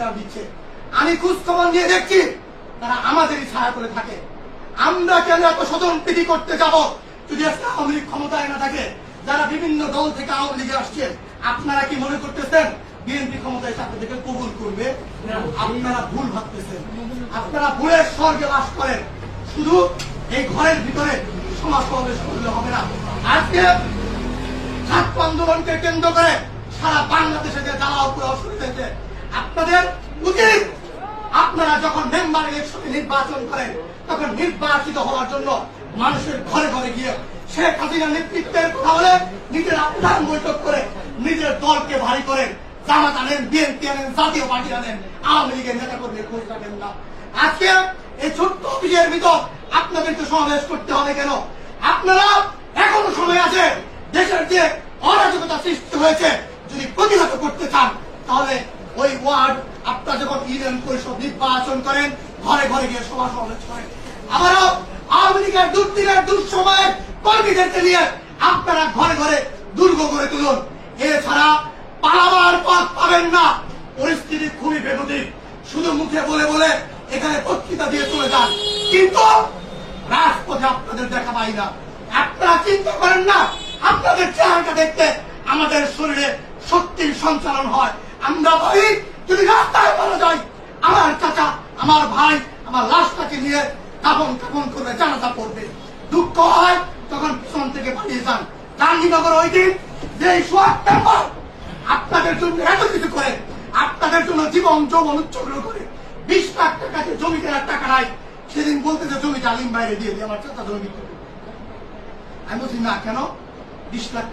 দিচ্ছে। আমি খোঁজ খবর নিয়ে দেখছি তারা আমাদেরই ছায়া করে থাকে। আমরা কেন এত স্বজনপ্রীতি করতে যাব যদি আওয়ামী লীগ ক্ষমতায় না থাকে? যারা বিভিন্ন দল থেকে আওয়ামী লীগে আসছে, আপনারা কি মনে করতেছেন বিএনপি ক্ষমতায় আপনাদেরকে কবুল করবে? আপনারা ভুল ভাবতেছেন। আপনারা ভুলের স্বর্গে বাস করেন। শুধু এই ঘরের ভিতরে সমাজ সমাবেশ করলে হবে না। আজকে ছাত্র আন্দোলনকে কেন্দ্র করে সারা বাংলাদেশে যে জ্বালাও পুরো শুরু হয়েছে, আপনাদের উচিত আপনারা যখন মেম্বার ইলেকশনে নির্বাচন করেন তখন নির্বাচিত হওয়ার জন্য মানুষের ঘরে ঘরে গিয়ে শেখ হাসিনার নেতৃত্বের কথা বলে নিজের আহ্বান বৈঠক করে নিজের দলকে ভারী করেন। জামাত আনেন, বিএনপি আনেন, জাতীয় পার্টি আনেন, আওয়ামী লীগের নেতা কর্মী খোঁজ রাখেন না। আজকে এই ছোট্ট অফিসের ভিতর আপনাদেরকে সমাবেশ করতে হবে কেন? আপনারা এখনো সময় আছে। দেশের যে অরাজকতা সৃষ্টি হয়েছে যদি প্রতিহত করতে চান তাহলে ওই ওয়ার্ড আপনারা যখন ইউনিয়ন পরিষদ নির্বাচন করেন ঘরে ঘরে গিয়ে সভা সমাবেশ করেন। আবারও আওয়ামী লীগের দুর্দিনের দুঃসময়ের কর্মীদেরকে নিয়ে আপনারা ঘরে ঘরে দুর্গ গড়ে তুলুন। এছাড়া পালাবার পথ পাবেন না। পরিস্থিতি খুবই বেগতিক। শুধু মুখে বলে বলে এখানে বক্তৃতা দিয়ে চলে যান, কিন্তু রাজপথে আপনাদের দেখা পাই না। আপনারা চিন্তা করেন না আপনাদের চেহারাটা দেখতে আমাদের শরীরে শক্তির সঞ্চালন হয়। আমরা ভাই যদি রাস্তায় মারা যায়, আমার চাচা, আমার ভাই আমার লাশটাকে নিয়ে কাপন কাপন করবে, জানাজা পড়বে। দুঃখ হয় তখন পিছন থেকে পালিয়ে যান। গান্ধীনগর ওই দিন যে সোয়াক্টাম্বর আপনাদের জন্য এত কিছু করে, আপনাদের জন্য জীবন যৌবন উৎসর্গ করে 20 লাখ টাকা যে জমি কেনার টাকা নাই, সেদিন বলতে যে জমিটা আলিম বাইরে দিয়ে দিয়ে আমার চাচা জমি বিক্রি। আমি বলছি না, কেন 20 লাখ